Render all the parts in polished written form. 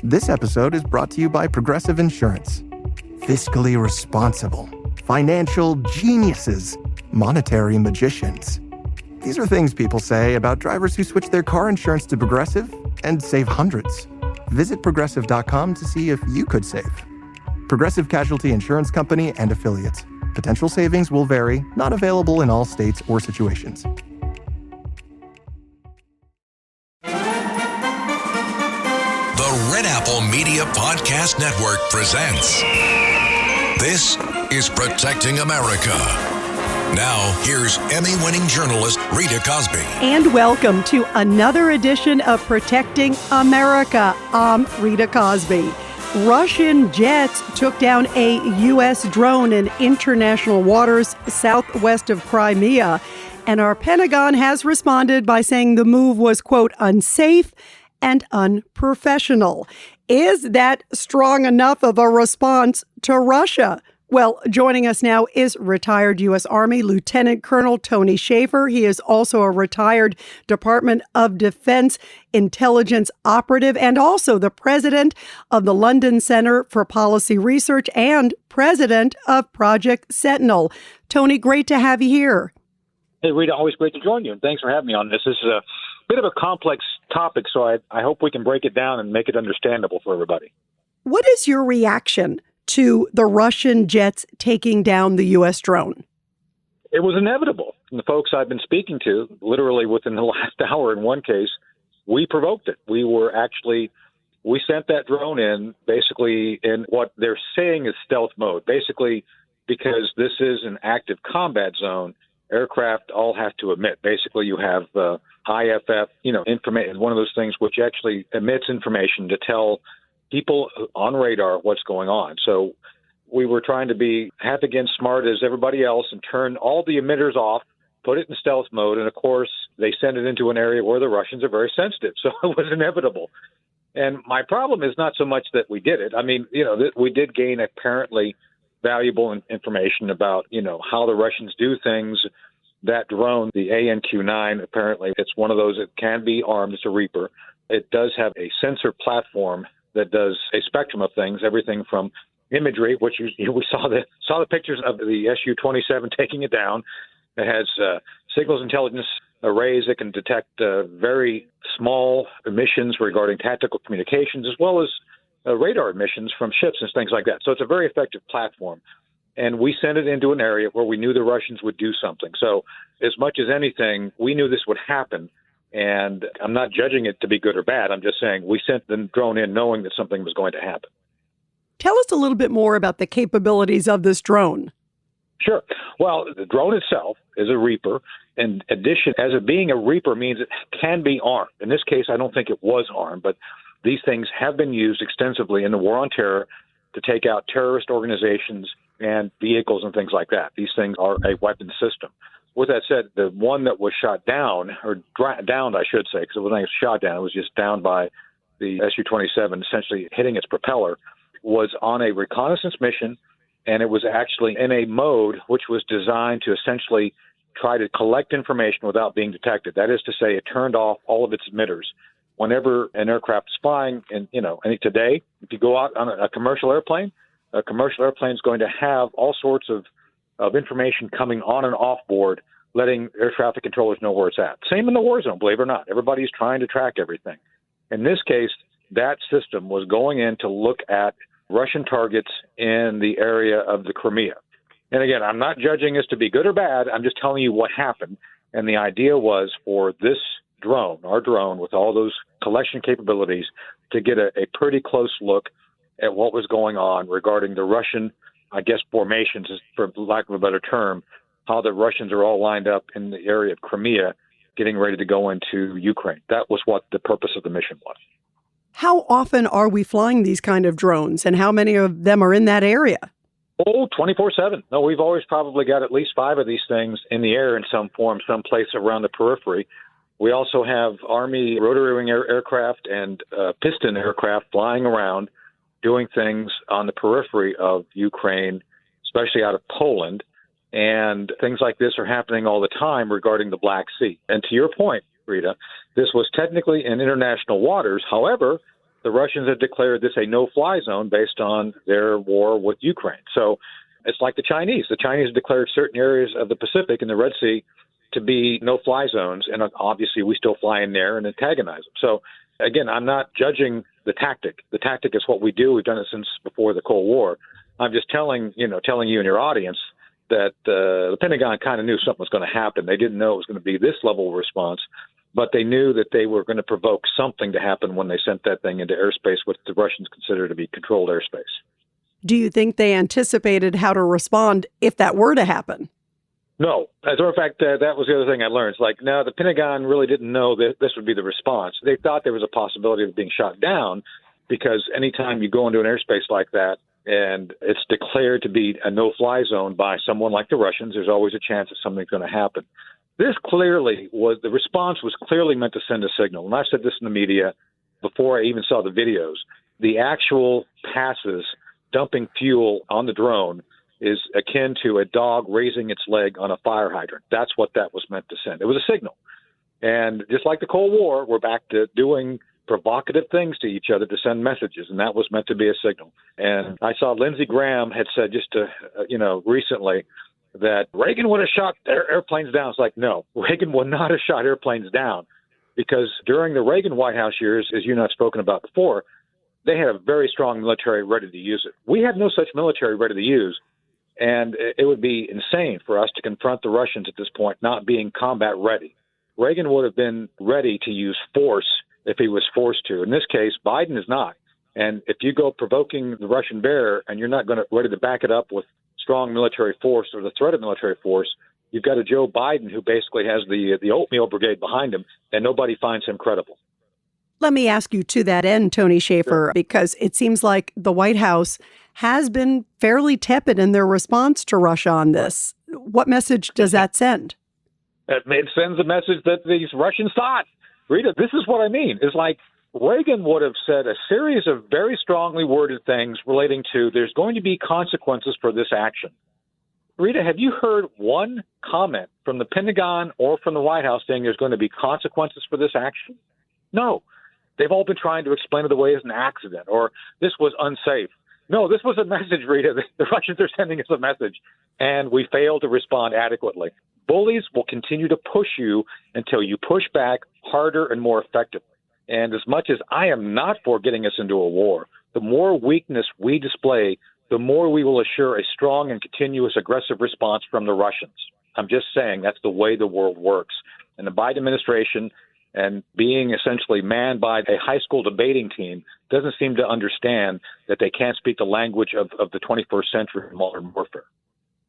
This episode is brought to you by Progressive Insurance. Fiscally responsible, financial geniuses, monetary magicians. These are things people say about drivers who switch their car insurance to Progressive and save hundreds. Visit Progressive.com to see if you could save. Progressive Casualty Insurance Company and Affiliates. Potential savings will vary, not available in all states or situations. The Red Apple Media Podcast Network presents This is Protecting America. Now, here's Emmy-winning journalist Rita Cosby. And welcome to another edition of Protecting America. I'm Rita Cosby. Russian jets took down a U.S. drone in international waters southwest of Crimea, and our Pentagon has responded by saying the move was, quote, unsafe and unprofessional. Is that strong enough of a response to Russia? Well, joining us now is retired U.S. Army Lieutenant Colonel Tony Shaffer. He is also a retired Department of Defense intelligence operative and also the president of the London Center for Policy Research and president of Project Sentinel. Tony, great to have you here. Hey, Rita, always great to join you, and thanks for having me on this. This is a bit of a complex topic, so I hope we can break it down and make it understandable for everybody. What is your reaction to the Russian jets taking down the U.S. drone? It was inevitable. And the folks I've been speaking to, literally within the last hour in one case, we provoked it. We sent that drone in basically in what they're saying is stealth mode. Basically, because this is an active combat zone, aircraft all have to emit. Basically, you have IFF, information, one of those things which actually emits information to tell people on radar what's going on. So we were trying to be half again smart as everybody else and turn all the emitters off, put it in stealth mode. And of course, they send it into an area where the Russians are very sensitive. So it was inevitable. And my problem is not so much that we did it. I mean, we did gain apparently valuable information about, how the Russians do things. That drone, the ANQ-9, apparently it's one of those that can be armed. It's a Reaper. It does have a sensor platform that does a spectrum of things, everything from imagery, which we saw the pictures of the Su-27 taking it down. It has signals intelligence arrays that can detect very small emissions regarding tactical communications, as well as radar emissions from ships and things like that. So it's a very effective platform. And we sent it into an area where we knew the Russians would do something. So as much as anything, we knew this would happen. And I'm not judging it to be good or bad. I'm just saying we sent the drone in knowing that something was going to happen. Tell us a little bit more about the capabilities of this drone. Sure. Well, the drone itself is a Reaper. In addition, as it being a Reaper means it can be armed. In this case, I don't think it was armed, but these things have been used extensively in the war on terror to take out terrorist organizations and vehicles and things like that. These things are a weapon system. With that said, the one that was shot down, or downed, I should say, because it wasn't shot down, it was just downed by the Su-27, essentially hitting its propeller, was on a reconnaissance mission, and it was actually in a mode which was designed to essentially try to collect information without being detected. That is to say, it turned off all of its emitters. Whenever an aircraft is flying, and I think today, if you go out on a commercial airplane is going to have all sorts of information coming on and off board, letting air traffic controllers know where it's at. Same in the war zone, believe it or not. Everybody's trying to track everything. In this case, that system was going in to look at Russian targets in the area of the Crimea. And again, I'm not judging this to be good or bad. I'm just telling you what happened. And the idea was for this drone, our drone, with all those collection capabilities, to get a pretty close look at what was going on regarding the Russian, formations, for lack of a better term, how the Russians are all lined up in the area of Crimea, getting ready to go into Ukraine. That was what the purpose of the mission was. How often are we flying these kind of drones, and how many of them are in that area? Oh, 24/7. No, we've always probably got at least 5 of these things in the air in some form, someplace around the periphery. We also have Army rotary wing aircraft and piston aircraft flying around, doing things on the periphery of Ukraine, especially out of Poland. And things like this are happening all the time regarding the Black Sea. And to your point, Rita, this was technically in international waters. However, the Russians had declared this a no-fly zone based on their war with Ukraine. So it's like the Chinese. The Chinese declared certain areas of the Pacific and the Red Sea to be no-fly zones, and obviously we still fly in there and antagonize them. So, again, I'm not judging the tactic. The tactic is what we do. We've done it since before the Cold War. I'm just telling you and your audience that the Pentagon kind of knew something was going to happen. They didn't know it was going to be this level of response, but they knew that they were going to provoke something to happen when they sent that thing into airspace, which the Russians consider to be controlled airspace. Do you think they anticipated how to respond if that were to happen? No. As a matter of fact, that was the other thing I learned. It's like, no, the Pentagon really didn't know that this would be the response. They thought there was a possibility of being shot down because anytime you go into an airspace like that and it's declared to be a no-fly zone by someone like the Russians, there's always a chance that something's going to happen. This clearly was, the response was clearly meant to send a signal. And I've said this in the media before I even saw the videos. The actual passes dumping fuel on the drone is akin to a dog raising its leg on a fire hydrant. That's what that was meant to send. It was a signal. And just like the Cold War, we're back to doing provocative things to each other to send messages, and that was meant to be a signal. And I saw Lindsey Graham had said just recently that Reagan would have shot airplanes down. It's like, no, Reagan would not have shot airplanes down because during the Reagan White House years, as you know, I've spoken about before, they had a very strong military ready to use it. We had no such military ready to use. And it would be insane for us to confront the Russians at this point, not being combat ready. Reagan would have been ready to use force if he was forced to. In this case, Biden is not. And if you go provoking the Russian bear and you're not ready to back it up with strong military force or the threat of military force, you've got a Joe Biden who basically has the oatmeal brigade behind him, and nobody finds him credible. Let me ask you to that end, Tony Shaffer, Sure. because it seems like the White House has been fairly tepid in their response to Russia on this. What message does that send? It sends a message that these Russians thought. Rita, this is what I mean. It's like Reagan would have said a series of very strongly worded things relating to there's going to be consequences for this action. Rita, have you heard one comment from the Pentagon or from the White House saying there's going to be consequences for this action? No. They've all been trying to explain it away as an accident or this was unsafe. No, this was a message, Rita. The Russians are sending us a message, and we failed to respond adequately. Bullies will continue to push you until you push back harder and more effectively. And as much as I am not for getting us into a war, the more weakness we display, the more we will assure a strong and continuous aggressive response from the Russians. I'm just saying that's the way the world works. And the Biden administration and being essentially manned by a high school debating team doesn't seem to understand that they can't speak the language of the 21st century modern warfare.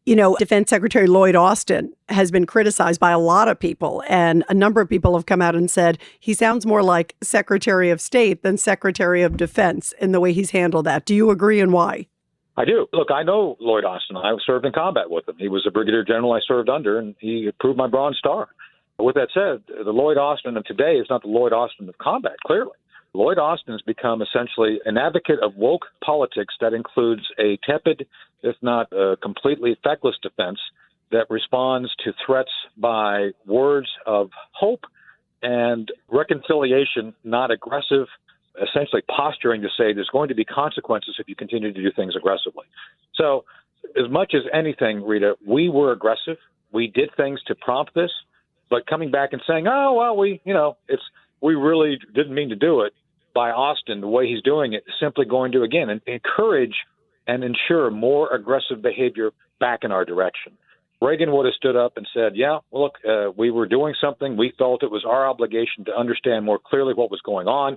You know, Defense Secretary Lloyd Austin has been criticized by a lot of people, and a number of people have come out and said he sounds more like Secretary of State than Secretary of Defense in the way he's handled that. Do you agree, and why? I do. Look, I know Lloyd Austin. I served in combat with him. He was a brigadier general I served under, and he approved my Bronze Star. With that said, the Lloyd Austin of today is not the Lloyd Austin of combat, clearly. Lloyd Austin has become essentially an advocate of woke politics that includes a tepid, if not a completely feckless defense that responds to threats by words of hope and reconciliation, not aggressive, essentially posturing to say there's going to be consequences if you continue to do things aggressively. So as much as anything, Rita, we were aggressive. We did things to prompt this. But coming back and saying, oh, well, we really didn't mean to do it by Austin, the way he's doing it is simply going to, again, encourage and ensure more aggressive behavior back in our direction. Reagan would have stood up and said, yeah, well, look, we were doing something. We felt it was our obligation to understand more clearly what was going on.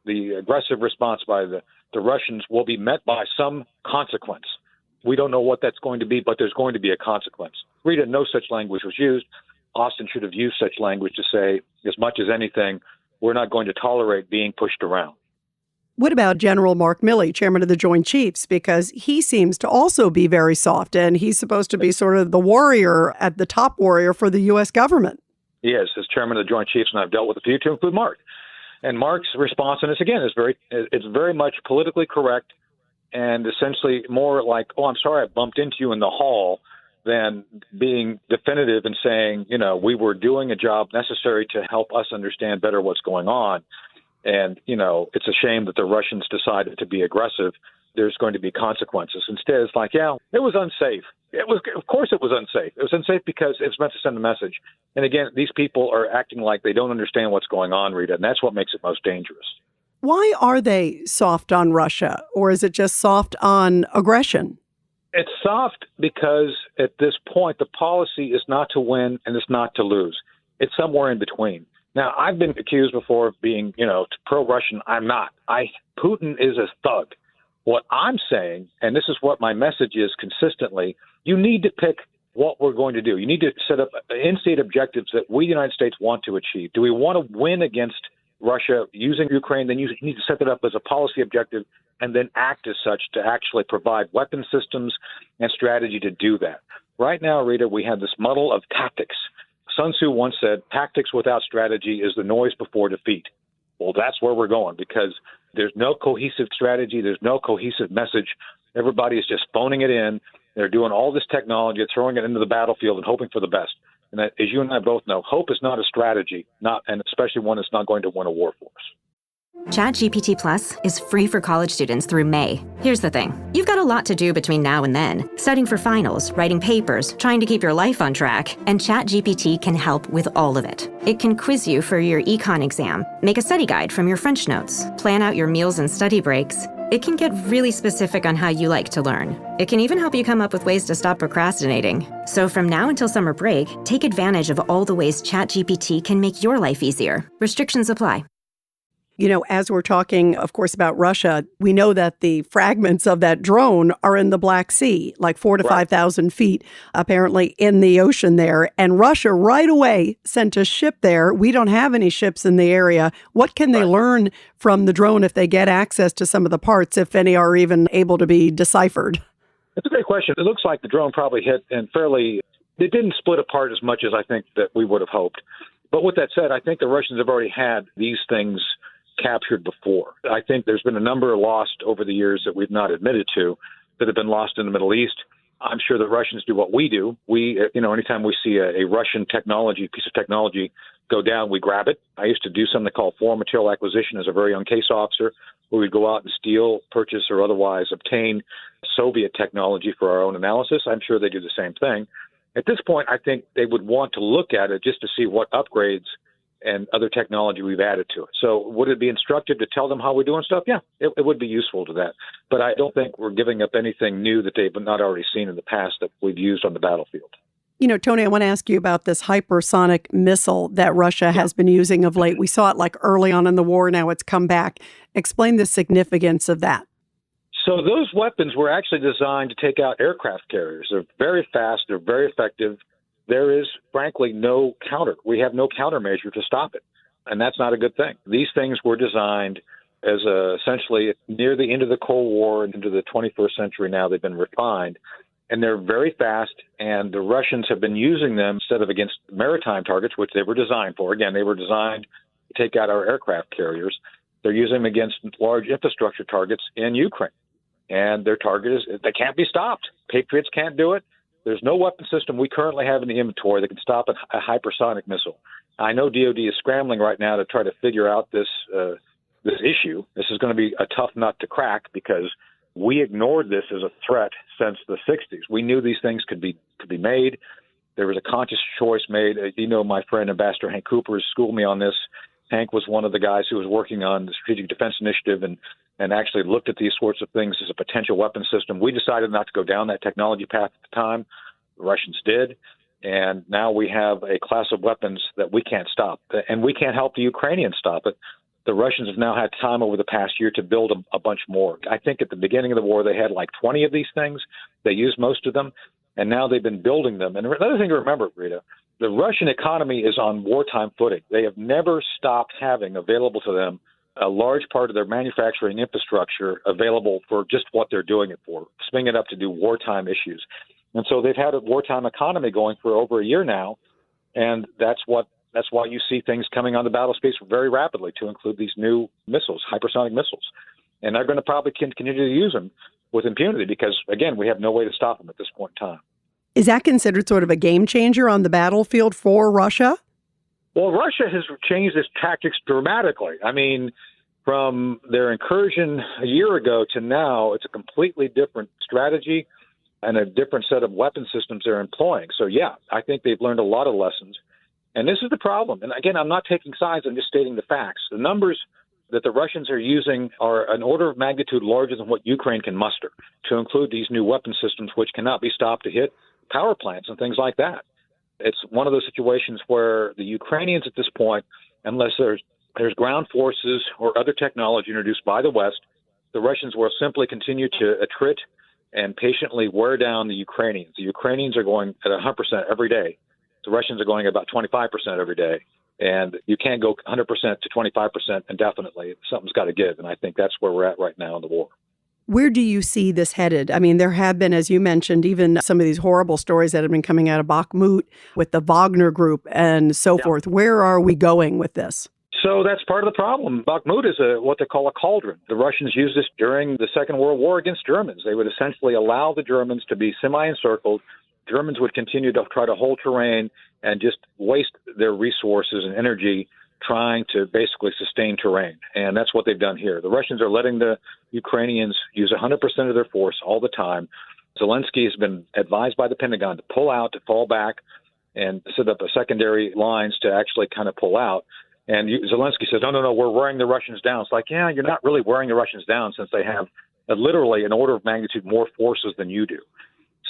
The aggressive response by the Russians will be met by some consequence. We don't know what that's going to be, but there's going to be a consequence. Rita, no such language was used. Austin should have used such language to say, as much as anything, we're not going to tolerate being pushed around. What about General Mark Milley, chairman of the Joint Chiefs? Because he seems to also be very soft, and he's supposed to be sort of the warrior, at the top warrior for the U.S. government. He is, as chairman of the Joint Chiefs, and I've dealt with a few to include Mark. And Mark's response on this, again, is it's very much politically correct and essentially more like, oh, I'm sorry I bumped into you in the hall, than being definitive and saying, we were doing a job necessary to help us understand better what's going on. And, it's a shame that the Russians decided to be aggressive. There's going to be consequences. Instead, it's like, it was unsafe. Of course it was unsafe. It was unsafe because it's meant to send a message. And again, these people are acting like they don't understand what's going on, Rita, and that's what makes it most dangerous. Why are they soft on Russia, or is it just soft on aggression? It's soft because at this point, the policy is not to win and it's not to lose. It's somewhere in between. Now, I've been accused before of being, pro-Russian. I'm not. Putin is a thug. What I'm saying, and this is what my message is consistently, you need to pick what we're going to do. You need to set up in-state objectives that we, the United States, want to achieve. Do we want to win against Russia using Ukraine? Then you need to set that up as a policy objective and then act as such to actually provide weapon systems and strategy to do that. Right now, Rita, we have this muddle of tactics. Sun Tzu once said, tactics without strategy is the noise before defeat. Well, that's where we're going because there's no cohesive strategy. There's no cohesive message. Everybody is just phoning it in. They're doing all this technology, throwing it into the battlefield and hoping for the best. And that, as you and I both know, hope is not a strategy, and especially one that's not going to win a war for us. ChatGPT Plus is free for college students through May. Here's the thing. You've got a lot to do between now and then. Studying for finals, writing papers, trying to keep your life on track. And ChatGPT can help with all of it. It can quiz you for your econ exam, make a study guide from your French notes, plan out your meals and study breaks. It can get really specific on how you like to learn. It can even help you come up with ways to stop procrastinating. So from now until summer break, take advantage of all the ways ChatGPT can make your life easier. Restrictions apply. As we're talking, of course, about Russia, we know that the fragments of that drone are in the Black Sea, like 4,000 to 5,000 feet, apparently in the ocean there. And Russia right away sent a ship there. We don't have any ships in the area. What can they learn from the drone if they get access to some of the parts, if any are even able to be deciphered? That's a great question. It looks like the drone probably hit and it didn't split apart as much as I think that we would have hoped. But with that said, I think the Russians have already had these things captured before. I think there's been a number lost over the years that we've not admitted to that have been lost in the Middle East. I'm sure the Russians do what we do. We, anytime we see a Russian piece of technology go down, we grab it. I used to do something called foreign material acquisition as a very young case officer, where we'd go out and steal, purchase, or otherwise obtain Soviet technology for our own analysis. I'm sure they do the same thing. At this point, I think they would want to look at it just to see what upgrades and other technology we've added to it. So would it be instructive to tell them how we're doing stuff? Yeah, it would be useful to that. But I don't think we're giving up anything new that they've not already seen in the past that we've used on the battlefield. Tony, I want to ask you about this hypersonic missile that Russia has been using of late. We saw it like early on in the war. Now it's come back. Explain the significance of that. So those weapons were actually designed to take out aircraft carriers. They're very fast. They're very effective. There is, frankly, no counter. We have no countermeasure to stop it, and that's not a good thing. These things were designed as essentially near the end of the Cold War and into the 21st century now. They've been refined, and they're very fast, and the Russians have been using them instead of against maritime targets, which they were designed for. Again, they were designed to take out our aircraft carriers. They're using them against large infrastructure targets in Ukraine, and their target is they can't be stopped. Patriots can't do it. There's no weapon system we currently have in the inventory that can stop a hypersonic missile. I know DoD is scrambling right now to try to figure out this issue. This is going to be a tough nut to crack because we ignored this as a threat since the 60s. We knew these things could be made. There was a conscious choice made. My friend Ambassador Hank Cooper has schooled me on this. Hank was one of the guys who was working on the Strategic Defense Initiative and actually looked at these sorts of things as a potential weapon system. We decided not to go down that technology path at the time. The Russians did. And now we have a class of weapons that we can't stop. And we can't help the Ukrainians stop it. The Russians have now had time over the past year to build a bunch more. I think at the beginning of the war, they had like 20 of these things. They used most of them. And now they've been building them. And another thing to remember, Rita, the Russian economy is on wartime footing. They have never stopped having available to them a large part of their manufacturing infrastructure available for just what they're doing it for, spinning it up to do wartime issues. And so they've had a wartime economy going for over a year now, and that's why you see things coming on the battle space very rapidly to include these new missiles, hypersonic missiles. And they're going to probably continue to use them with impunity because, again, we have no way to stop them at this point in time. Is that considered sort of a game changer on the battlefield for Russia? Well, Russia has changed its tactics dramatically. I mean, From their incursion a year ago to now, it's a completely different strategy and a different set of weapon systems they're employing. So, yeah, I think they've learned a lot of lessons. And this is the problem. And again, I'm not taking sides. I'm just stating the facts. The numbers that the Russians are using are an order of magnitude larger than what Ukraine can muster, to include these new weapon systems, which cannot be stopped to hit power plants and things like that. It's one of those situations where the Ukrainians at this point, unless there's ground forces or other technology introduced by the West, the Russians will simply continue to attrit and patiently wear down the Ukrainians. The Ukrainians are going at 100% every day. The Russians are going about 25% every day. And you can't go 100% to 25% indefinitely. Something's got to give. And I think that's where we're at right now in the war. Where do you see this headed? I mean, there have been, as you mentioned, even some of these horrible stories that have been coming out of Bakhmut with the Wagner group and so forth. Where are we going with this? So that's part of the problem. Bakhmut is what they call a cauldron. The Russians used this during the Second World War against Germans. They would essentially allow the Germans to be semi-encircled. Germans would continue to try to hold terrain and just waste their resources and energy trying to basically sustain terrain. And that's what they've done here. The Russians are letting the Ukrainians use 100% of their force all the time. Zelensky has been advised by the Pentagon to pull out, to fall back, and set up a secondary lines to actually kind of pull out. And Zelensky says, no, we're wearing the Russians down. It's like, yeah, you're not really wearing the Russians down since they have literally an order of magnitude more forces than you do.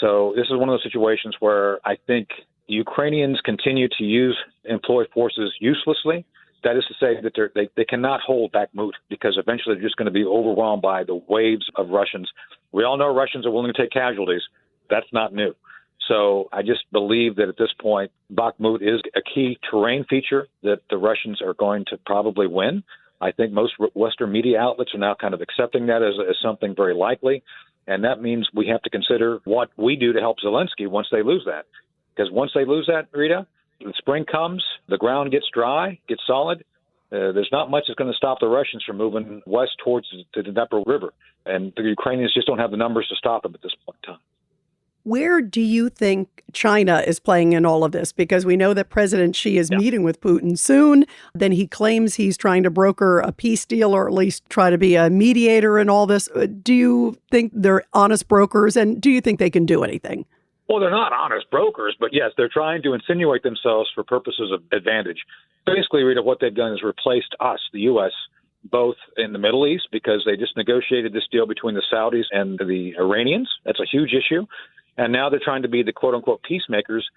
So this is one of those situations where I think the Ukrainians continue to employ forces uselessly. That is to say that they cannot hold Bakhmut because eventually they're just going to be overwhelmed by the waves of Russians. We all know Russians are willing to take casualties. That's not new. So I just believe that at this point, Bakhmut is a key terrain feature that the Russians are going to probably win. I think most Western media outlets are now kind of accepting that as something very likely. And that means we have to consider what we do to help Zelensky once they lose that. Because once they lose that, Rita, the spring comes, the ground gets dry, gets solid. There's not much that's going to stop the Russians from moving west towards the Dnieper River. And the Ukrainians just don't have the numbers to stop them at this point in time. Where do you think China is playing in all of this? Because we know that President Xi is meeting with Putin soon. Then he claims he's trying to broker a peace deal or at least try to be a mediator in all this. Do you think they're honest brokers? And do you think they can do anything? Well, they're not honest brokers, but yes, they're trying to insinuate themselves for purposes of advantage. Basically, Rita, what they've done is replaced us, the U.S., both in the Middle East, because they just negotiated this deal between the Saudis and the Iranians. That's a huge issue. And now they're trying to be the quote-unquote peacemakers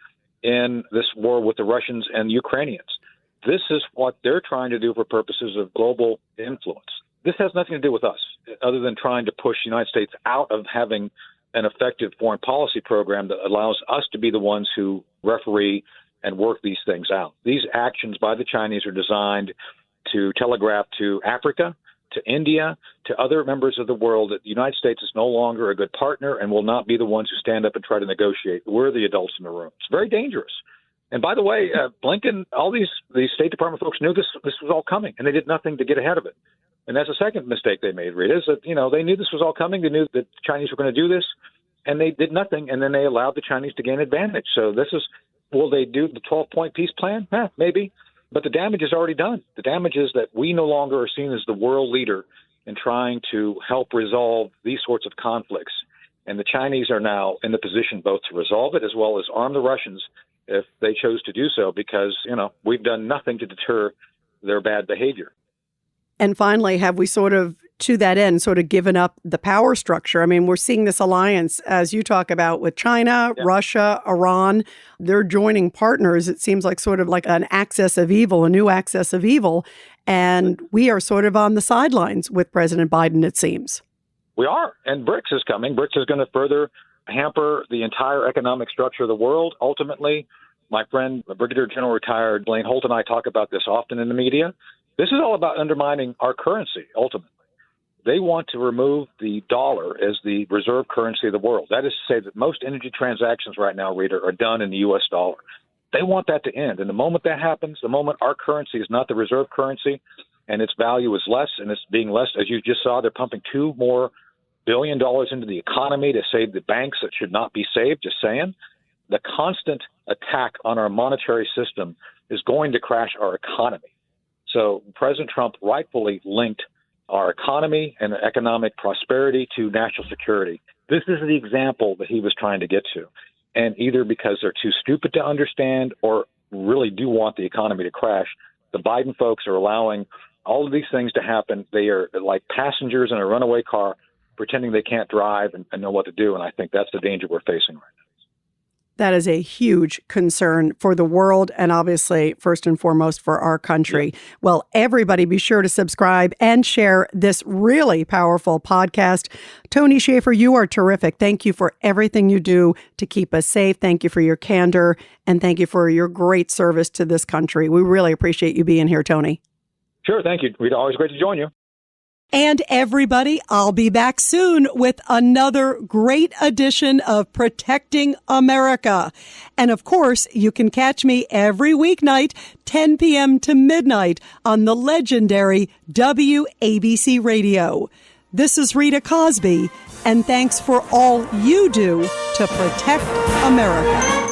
in this war with the Russians and the Ukrainians. This is what they're trying to do for purposes of global influence. This has nothing to do with us, other than trying to push the United States out of having an effective foreign policy program that allows us to be the ones who referee and work these things out. These actions by the Chinese are designed to telegraph to Africa, to India, to other members of the world that the United States is no longer a good partner and will not be the ones who stand up and try to negotiate. We're the adults in the room. It's very dangerous. And by the way, Blinken, all these State Department folks knew this was all coming, and they did nothing to get ahead of it. And that's the second mistake they made, Rita, is that, they knew this was all coming. They knew that the Chinese were going to do this, and they did nothing, and then they allowed the Chinese to gain advantage. So will they do the 12-point peace plan? Maybe. But the damage is already done. The damage is that we no longer are seen as the world leader in trying to help resolve these sorts of conflicts. And the Chinese are now in the position both to resolve it as well as arm the Russians if they chose to do so, because, we've done nothing to deter their bad behavior. And finally, have we to that end, given up the power structure? I mean, we're seeing this alliance, as you talk about, with China, Russia, Iran. They're joining partners. It seems like like an axis of evil, a new axis of evil. And we are on the sidelines with President Biden, it seems. We are. And BRICS is coming. BRICS is going to further hamper the entire economic structure of the world. Ultimately, my friend, Brigadier General retired Blaine Holt, and I talk about this often in the media. This is all about undermining our currency, ultimately. They want to remove the dollar as the reserve currency of the world. That is to say that most energy transactions right now, Rita, are done in the U.S. dollar. They want that to end. And the moment that happens, the moment our currency is not the reserve currency and its value is less, and it's being less, as you just saw, they're pumping $2 more billion into the economy to save the banks that should not be saved, just saying. The constant attack on our monetary system is going to crash our economy. So President Trump rightfully linked our economy and economic prosperity to national security. This is the example that he was trying to get to. And either because they're too stupid to understand or really do want the economy to crash, the Biden folks are allowing all of these things to happen. They are like passengers in a runaway car pretending they can't drive and know what to do. And I think that's the danger we're facing right now. That is a huge concern for the world and obviously, first and foremost, for our country. Yeah. Well, everybody be sure to subscribe and share this really powerful podcast. Tony Shaffer, you are terrific. Thank you for everything you do to keep us safe. Thank you for your candor, and thank you for your great service to this country. We really appreciate you being here, Tony. Sure. Thank you, Rita. Always great to join you. And everybody, I'll be back soon with another great edition of Protecting America. And of course, you can catch me every weeknight, 10 p.m. to midnight on the legendary WABC Radio. This is Rita Cosby, and thanks for all you do to protect America.